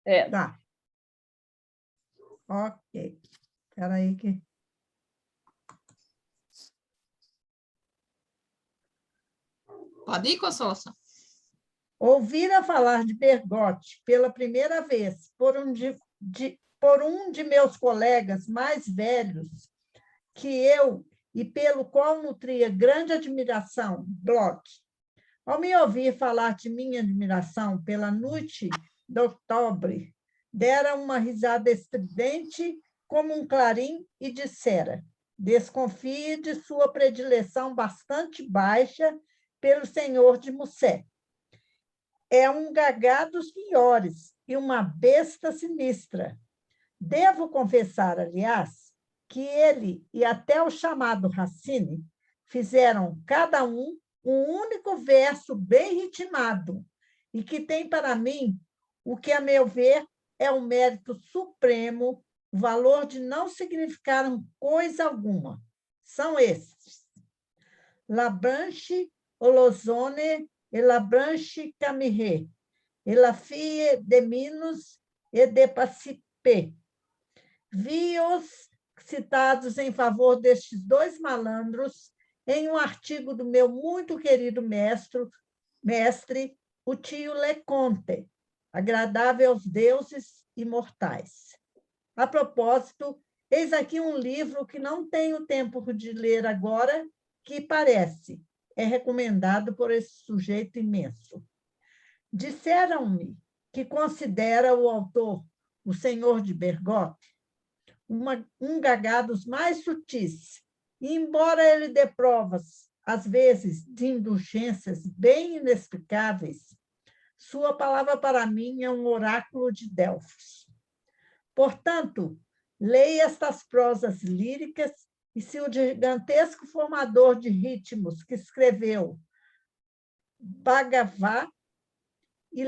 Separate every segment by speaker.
Speaker 1: É.
Speaker 2: Tá. Ok. Espera aí que...
Speaker 3: Pode ir, Consolação.
Speaker 2: Ouvira falar de Bergotte pela primeira vez por um de meus colegas mais velhos que eu e pelo qual nutria grande admiração, Bloch. Ao me ouvir falar de minha admiração pela noite de outubro, dera uma risada estridente como um clarim e dissera: desconfie de sua predileção bastante baixa pelo senhor de Musset. É um gagá dos piores e uma besta sinistra. Devo confessar, aliás, que ele e até o chamado Racine fizeram cada um único verso bem ritmado e que tem para mim o que, a meu ver, é o mérito supremo, o valor de não significar coisa alguma. São estes: La Branche Olozone e La Branche Camiré, e La Fille de Minos e de Passipé. Vi-os citados em favor destes dois malandros em um artigo do meu muito querido mestre, o tio Leconte, agradável aos deuses imortais. A propósito, eis aqui um livro que não tenho tempo de ler agora, que parece, é recomendado por esse sujeito imenso. Disseram-me que considera o autor, o senhor de Bergotte, um gagá dos mais sutis, e, embora ele dê provas, às vezes, de indulgências bem inexplicáveis, sua palavra para mim é um oráculo de Delfos. Portanto, leia estas prosas líricas e se o gigantesco formador de ritmos que escreveu Bhagavad e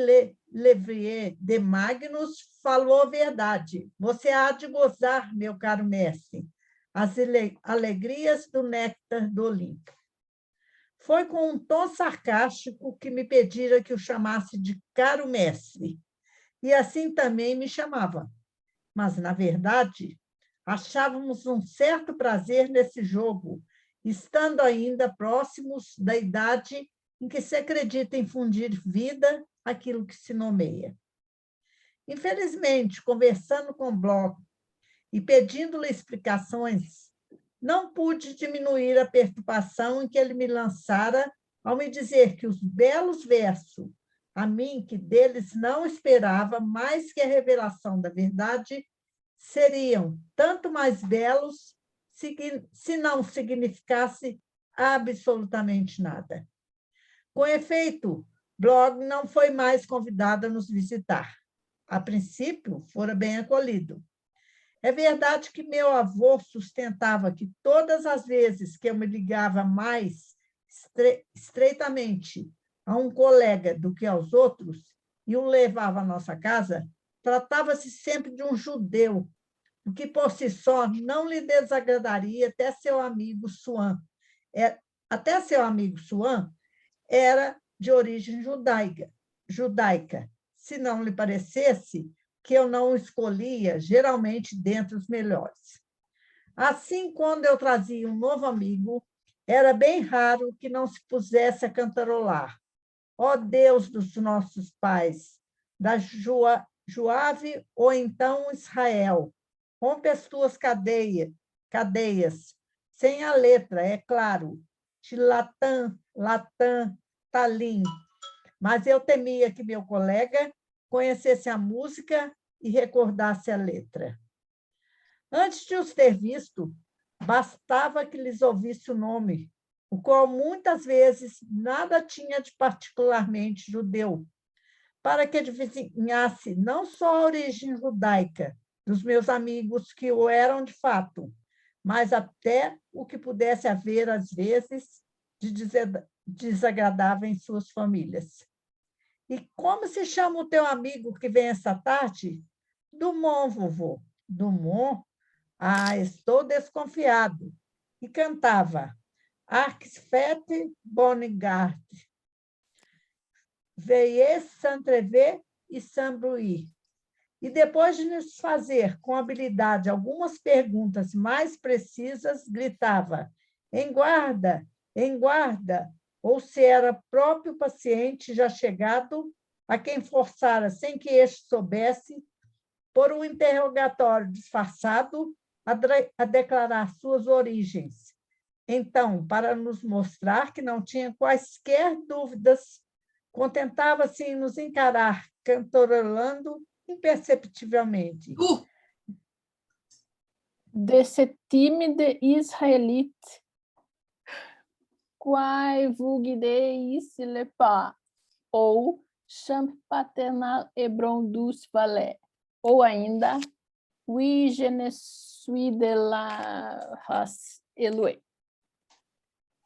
Speaker 2: Levrier de Magnus falou a verdade. Você há de gozar, meu caro mestre, as alegrias do néctar do Olimpo. Foi com um tom sarcástico que me pedira que o chamasse de caro mestre, e assim também me chamava. Mas, na verdade, achávamos um certo prazer nesse jogo, estando ainda próximos da idade em que se acredita infundir vida àquilo que se nomeia. Infelizmente, conversando com Bloch e pedindo-lhe explicações, não pude diminuir a perturbação em que ele me lançara ao me dizer que os belos versos, a mim, que deles não esperava mais que a revelação da verdade, seriam tanto mais belos se não significasse absolutamente nada. Com efeito, Bloch não foi mais convidado a nos visitar. A princípio, fora bem acolhido. É verdade que meu avô sustentava que todas as vezes que eu me ligava mais estreitamente a um colega do que aos outros e o levava à nossa casa, tratava-se sempre de um judeu, o que por si só não lhe desagradaria até seu amigo Swan. Até seu amigo Swan era de origem judaica, se não lhe parecesse que eu não o escolhia, geralmente, dentre os melhores. Assim, quando eu trazia um novo amigo, era bem raro que não se pusesse a cantarolar. Ó Deus dos nossos pais, da Joave ou então Israel, rompe as tuas cadeias, sem a letra, é claro, Tilatã, Latã, Talim. Mas eu temia que meu colega conhecesse a música e recordasse a letra. Antes de os ter visto, bastava que lhes ouvisse o nome, o qual muitas vezes nada tinha de particularmente judeu, para que adivinhasse não só a origem judaica dos meus amigos que o eram de fato, mas até o que pudesse haver, às vezes, de desagradável em suas famílias. E como se chama o teu amigo que vem esta tarde? Dumont, vovô. Dumont? Ah, estou desconfiado. E cantava Arquesfete Bonigard, Veillez Saint-Trevé e Saint-Brouilly. e depois de nos fazer com habilidade algumas perguntas mais precisas, gritava: em guarda, ou se era próprio paciente já chegado, a quem forçara, sem que este soubesse, por um interrogatório disfarçado, a declarar suas origens. Então, para nos mostrar que não tinha quaisquer dúvidas, contentava-se em nos encarar, cantorolando imperceptivelmente.
Speaker 1: De ce timide israélite, quae vulgideis le pas, ou champ paternal Hebron dus Valais, ou ainda, oui, je ne suis de la race Eloé.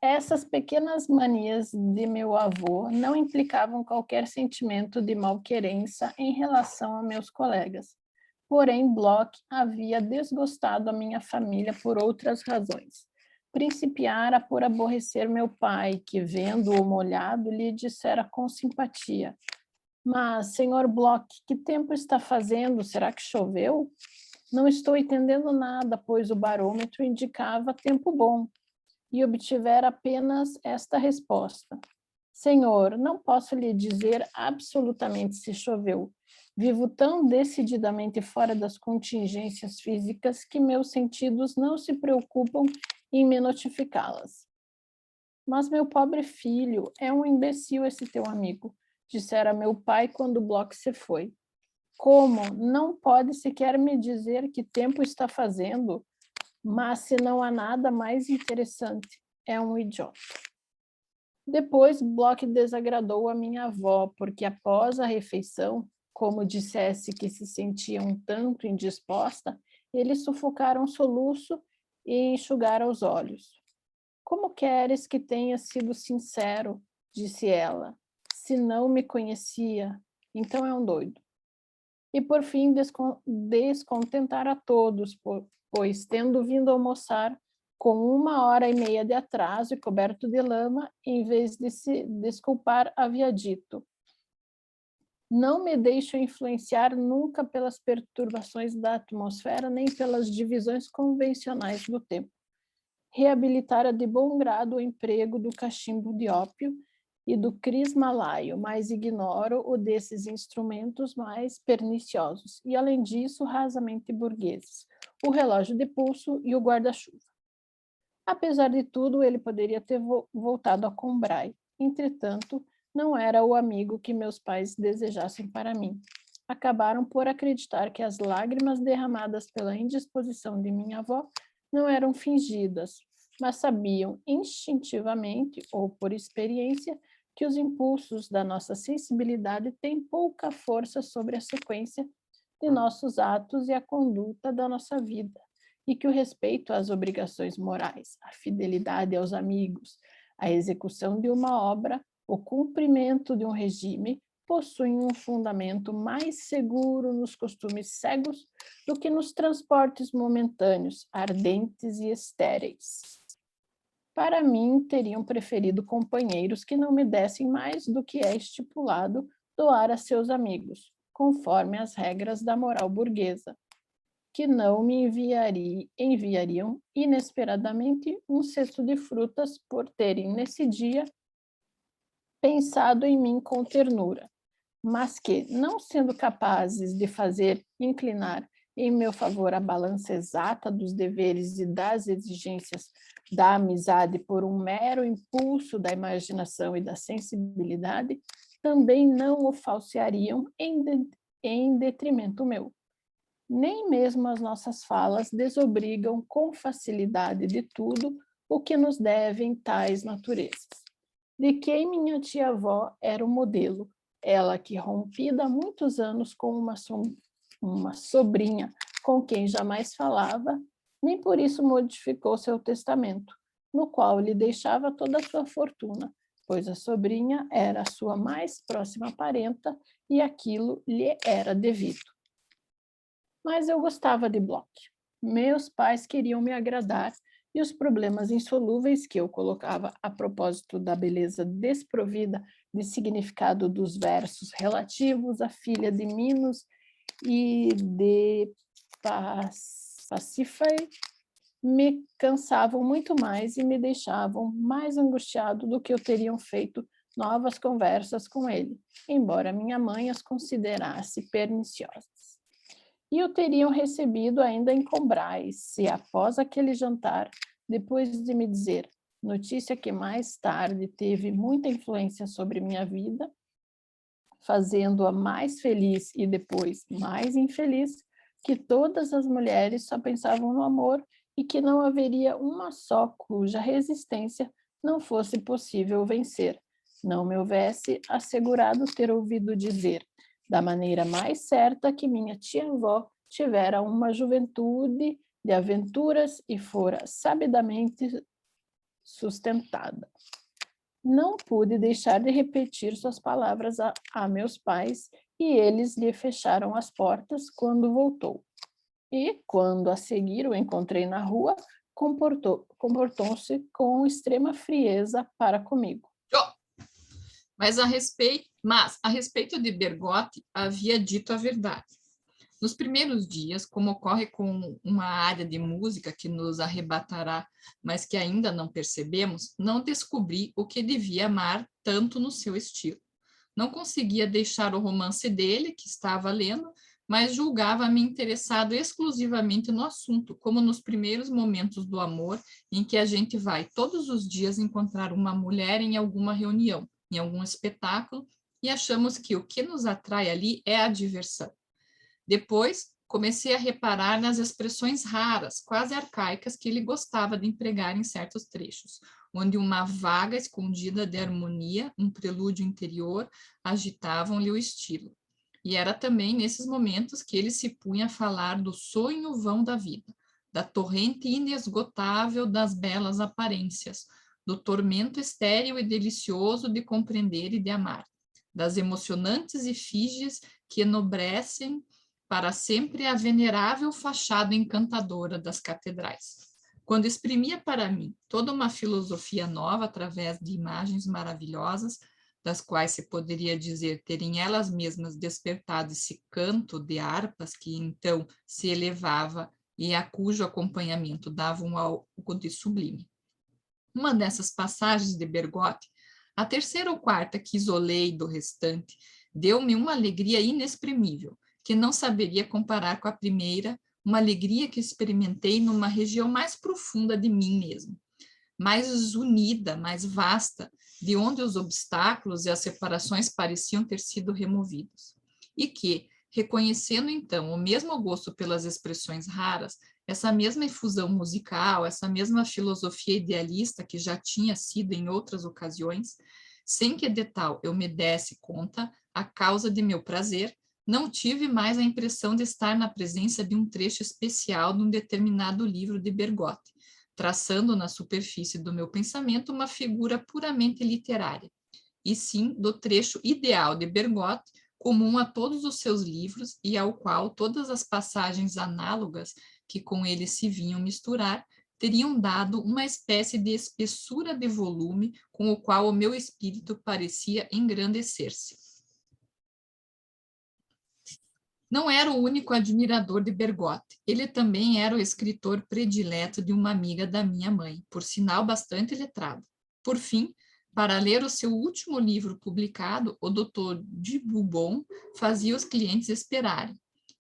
Speaker 1: Essas pequenas manias de meu avô não implicavam qualquer sentimento de malquerença em relação a meus colegas. Porém, Bloch havia desgostado a minha família por outras razões. Principiara por aborrecer meu pai, que, vendo-o molhado, lhe dissera com simpatia: mas, senhor Bloch, que tempo está fazendo? Será que choveu? Não estou entendendo nada, pois o barômetro indicava tempo bom. E obtivera apenas esta resposta: Senhor, não posso lhe dizer absolutamente se choveu. Vivo tão decididamente fora das contingências físicas que meus sentidos não se preocupam em me notificá-las. Mas, meu pobre filho, é um imbecil esse teu amigo, dissera meu pai quando Bloch se foi. Como? Não pode sequer me dizer que tempo está fazendo? Mas, se não há nada mais interessante, é um idiota. Depois, Bloch desagradou a minha avó, porque após a refeição, como dissesse que se sentia um tanto indisposta, ele sufocara um soluço e enxugara os olhos. Como queres que tenha sido sincero, disse ela, se não me conhecia, então é um doido. E, por fim, descontentar a todos, pois, tendo vindo almoçar com 1h30 de atraso e coberto de lama, em vez de se desculpar, havia dito: não me deixo influenciar nunca pelas perturbações da atmosfera, nem pelas divisões convencionais do tempo. Reabilitara de bom grado o emprego do cachimbo de ópio e do crismalaio, mas ignoro o desses instrumentos mais perniciosos, e, além disso, rasamente burgueses, o relógio de pulso e o guarda-chuva. Apesar de tudo, ele poderia ter voltado a Combray. Entretanto, não era o amigo que meus pais desejassem para mim. Acabaram por acreditar que as lágrimas derramadas pela indisposição de minha avó não eram fingidas, mas sabiam instintivamente ou por experiência que os impulsos da nossa sensibilidade têm pouca força sobre a sequência de nossos atos e a conduta da nossa vida, e que o respeito às obrigações morais, a fidelidade aos amigos, a execução de uma obra, o cumprimento de um regime, possuem um fundamento mais seguro nos costumes cegos do que nos transportes momentâneos, ardentes e estéreis. Para mim, teriam preferido companheiros que não me dessem mais do que é estipulado doar a seus amigos, conforme as regras da moral burguesa, que não me enviariam inesperadamente um cesto de frutas por terem, nesse dia, pensado em mim com ternura, mas que, não sendo capazes de fazer inclinar em meu favor a balança exata dos deveres e das exigências da amizade por um mero impulso da imaginação e da sensibilidade, também não o falseariam em detrimento meu. Nem mesmo as nossas falas desobrigam com facilidade de tudo o que nos devem tais naturezas. De quem minha tia-avó era o modelo, ela que, rompida há muitos anos com uma sobrinha com quem jamais falava, nem por isso modificou seu testamento, no qual lhe deixava toda a sua fortuna, pois a sobrinha era a sua mais próxima parenta e aquilo lhe era devido. Mas eu gostava de Bloch. Meus pais queriam me agradar e os problemas insolúveis que eu colocava a propósito da beleza desprovida de significado dos versos relativos à filha de Minos e de Pasífae me cansavam muito mais e me deixavam mais angustiado do que eu teriam feito novas conversas com ele, embora minha mãe as considerasse perniciosas. E o teriam recebido ainda em Combrais, se após aquele jantar, depois de me dizer, notícia que mais tarde teve muita influência sobre minha vida, fazendo-a mais feliz e depois mais infeliz, que todas as mulheres só pensavam no amor e que não haveria uma só cuja resistência não fosse possível vencer. Não me houvesse assegurado ter ouvido dizer, da maneira mais certa, que minha tia-avó tivera uma juventude de aventuras e fora sabidamente sustentada. Não pude deixar de repetir suas palavras a meus pais e eles lhe fecharam as portas quando voltou. E, quando a seguir o encontrei na rua, comportou-se com extrema frieza para comigo.
Speaker 3: Mas a respeito de Bergotte, havia dito a verdade. Nos primeiros dias, como ocorre com uma área de música que nos arrebatará, mas que ainda não percebemos, não descobri o que devia amar tanto no seu estilo. Não conseguia deixar o romance dele, que estava lendo, mas julgava-me interessado exclusivamente no assunto, como nos primeiros momentos do amor, em que a gente vai todos os dias encontrar uma mulher em alguma reunião, em algum espetáculo, e achamos que o que nos atrai ali é a diversão. Depois, comecei a reparar nas expressões raras, quase arcaicas, que ele gostava de empregar em certos trechos, onde uma vaga escondida de harmonia, um prelúdio interior, agitavam-lhe o estilo. E era também nesses momentos que ele se punha a falar do sonho vão da vida, da torrente inesgotável das belas aparências, do tormento estéril e delicioso de compreender e de amar, das emocionantes efígies que enobrecem para sempre a venerável fachada encantadora das catedrais. Quando exprimia para mim toda uma filosofia nova através de imagens maravilhosas, das quais se poderia dizer terem elas mesmas despertado esse canto de harpas que então se elevava e a cujo acompanhamento dava um algo de sublime. Uma dessas passagens de Bergotte, a terceira ou quarta que isolei do restante, deu-me uma alegria inexprimível, que não saberia comparar com a primeira, uma alegria que experimentei numa região mais profunda de mim mesmo, mais unida, mais vasta, de onde os obstáculos e as separações pareciam ter sido removidos. E que, reconhecendo então o mesmo gosto pelas expressões raras, essa mesma efusão musical, essa mesma filosofia idealista que já tinha sido em outras ocasiões, sem que de tal eu me desse conta, a causa de meu prazer, não tive mais a impressão de estar na presença de um trecho especial de um determinado livro de Bergotte, traçando na superfície do meu pensamento uma figura puramente literária, e sim do trecho ideal de Bergotte, comum a todos os seus livros e ao qual todas as passagens análogas que com ele se vinham misturar teriam dado uma espécie de espessura de volume com o qual o meu espírito parecia engrandecer-se. Não era o único admirador de Bergotte. Ele também era o escritor predileto de uma amiga da minha mãe, por sinal bastante letrado. Por fim, para ler o seu último livro publicado, o Dr. de Bourbon fazia os clientes esperarem.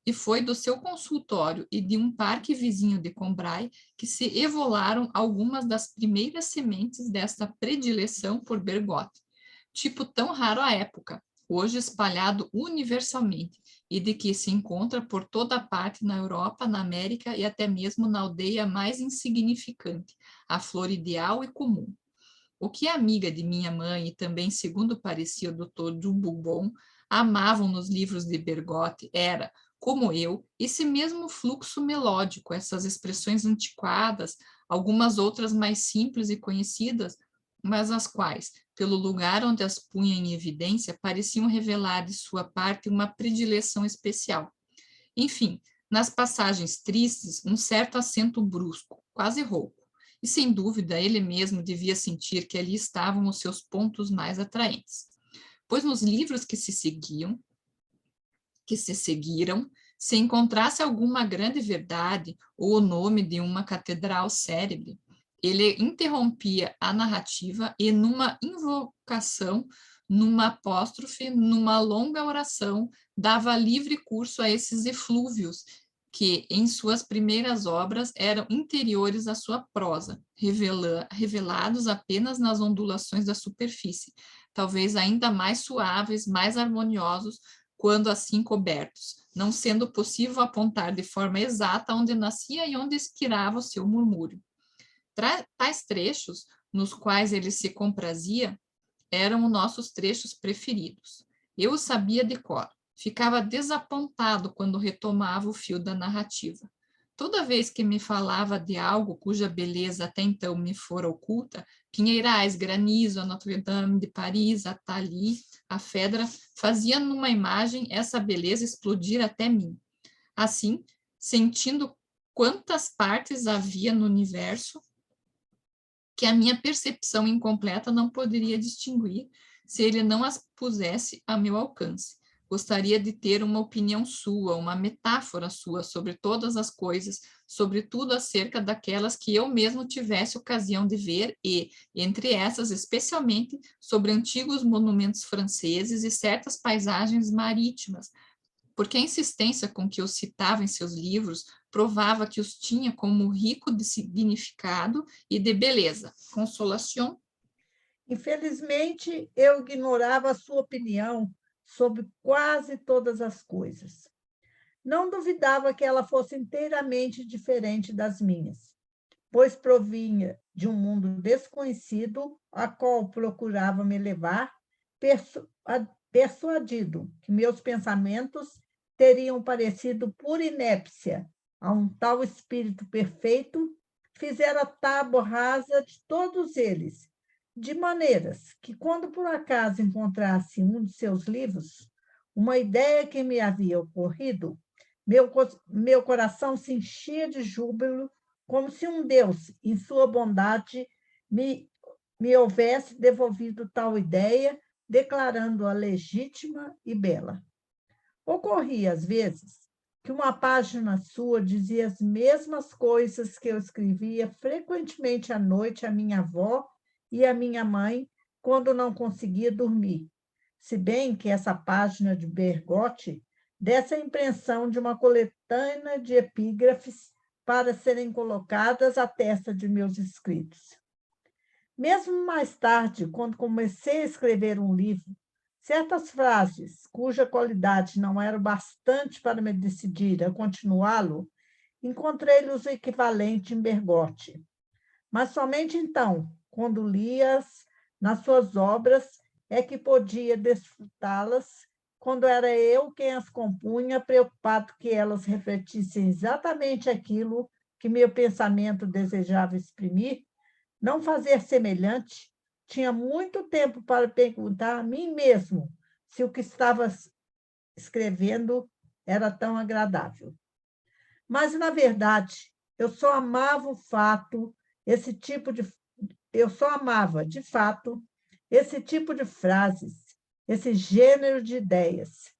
Speaker 3: E foi do seu consultório e de um parque vizinho de Combray que se evolaram algumas das primeiras sementes desta predileção por Bergotte, tipo tão raro à época, hoje espalhado universalmente, e de que se encontra por toda parte na Europa, na América e até mesmo na aldeia mais insignificante, a flor ideal e comum. O que a amiga de minha mãe, e também segundo parecia o Dr. de Bourbon, amavam nos livros de Bergotte era, como eu, esse mesmo fluxo melódico, essas expressões antiquadas, algumas outras mais simples e conhecidas, mas as quais, pelo lugar onde as punha em evidência, pareciam revelar de sua parte uma predileção especial. Enfim, nas passagens tristes, um certo acento brusco, quase rouco, e sem dúvida ele mesmo devia sentir que ali estavam os seus pontos mais atraentes. Pois nos livros que se seguiram, Se encontrasse alguma grande verdade ou o nome de uma catedral célebre, ele interrompia a narrativa e, numa invocação, numa apóstrofe, numa longa oração, dava livre curso a esses eflúvios que, em suas primeiras obras, eram interiores à sua prosa, revelados apenas nas ondulações da superfície, talvez ainda mais suaves, mais harmoniosos, quando assim cobertos, não sendo possível apontar de forma exata onde nascia e onde expirava o seu murmúrio. Tais trechos, nos quais ele se comprazia, eram os nossos trechos preferidos. Eu os sabia de cor. Ficava desapontado quando retomava o fio da narrativa. Toda vez que me falava de algo cuja beleza até então me fora oculta, Pinheirais, Granizo, a Notre-Dame de Paris, a Thalie, a Fedra, fazia numa imagem essa beleza explodir até mim. Assim, sentindo quantas partes havia no universo, que a minha percepção incompleta não poderia distinguir se ele não as pusesse a meu alcance. Gostaria de ter uma opinião sua, uma metáfora sua sobre todas as coisas, sobretudo acerca daquelas que eu mesmo tivesse ocasião de ver e, entre essas, especialmente sobre antigos monumentos franceses e certas paisagens marítimas, porque a insistência com que os citava em seus livros provava que os tinha como rico de significado e de beleza. Consolação.
Speaker 2: Infelizmente, eu ignorava a sua opinião sobre quase todas as coisas. Não duvidava que ela fosse inteiramente diferente das minhas, pois provinha de um mundo desconhecido a qual procurava me levar, persuadido que meus pensamentos teriam parecido por inépcia a um tal espírito perfeito, fizera tábua rasa de todos eles, de maneiras que, quando por acaso encontrasse um de seus livros, uma ideia que me havia ocorrido, meu coração se enchia de júbilo, como se um Deus, em sua bondade, me houvesse devolvido tal ideia, declarando-a legítima e bela. Ocorria, às vezes, que uma página sua dizia as mesmas coisas que eu escrevia frequentemente à noite à minha avó e à minha mãe, quando não conseguia dormir, se bem que essa página de Bergotte desse a impressão de uma coletânea de epígrafes para serem colocadas à testa de meus escritos. Mesmo mais tarde, quando comecei a escrever um livro, certas frases, cuja qualidade não era bastante para me decidir a continuá-lo, encontrei-lhes o equivalente em Bergotte. Mas somente então, quando li-as nas suas obras, é que podia desfrutá-las, quando era eu quem as compunha, preocupado que elas refletissem exatamente aquilo que meu pensamento desejava exprimir. Não fazer semelhante, tinha muito tempo para perguntar a mim mesmo se o que estava escrevendo era tão agradável. Mas, na verdade, eu só amava, de fato, esse tipo de frases, esse gênero de ideias.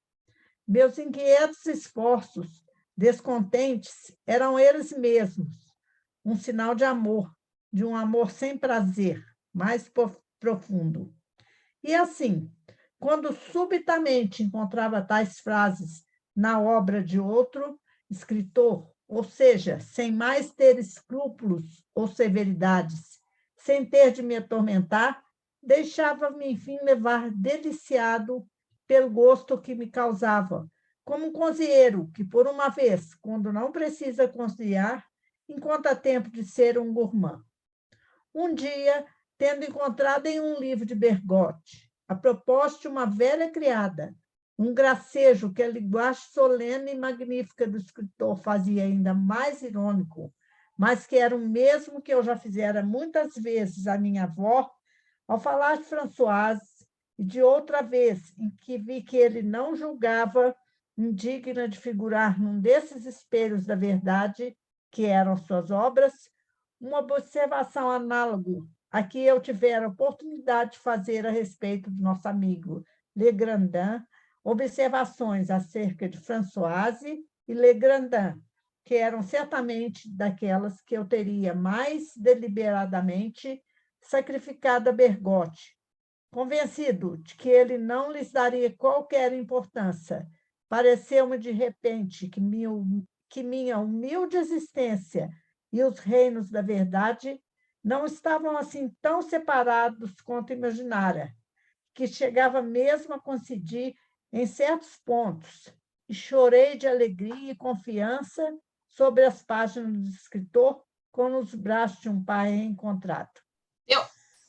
Speaker 2: Meus inquietos esforços, descontentes, eram eles mesmos, um sinal de amor, de um amor sem prazer, mais profundo. E assim, quando subitamente encontrava tais frases na obra de outro escritor, ou seja, sem mais ter escrúpulos ou severidades, sem ter de me atormentar, deixava-me, enfim, levar deliciado pelo gosto que me causava, como um cozinheiro que, por uma vez, quando não precisa cozinhar, encontra tempo de ser um gourmand. Um dia, tendo encontrado em um livro de Bergotte, a propósito de uma velha criada, um gracejo que a linguagem solene e magnífica do escritor fazia ainda mais irônico, mas que era o mesmo que eu já fizera muitas vezes à minha avó, ao falar de Françoise, e de outra vez em que vi que ele não julgava indigna de figurar num desses espelhos da verdade, que eram suas obras, uma observação análoga a que eu tivera a oportunidade de fazer a respeito do nosso amigo Legrandin, observações acerca de Françoise e Legrandin, que eram certamente daquelas que eu teria mais deliberadamente sacrificado a Bergotte, convencido de que ele não lhes daria qualquer importância. Pareceu-me de repente que minha humilde existência e os reinos da verdade não estavam assim tão separados quanto imaginara, que chegava mesmo a coincidir em certos pontos, e chorei de alegria e confiança sobre as páginas do escritor, como nos braços de um pai reencontrado.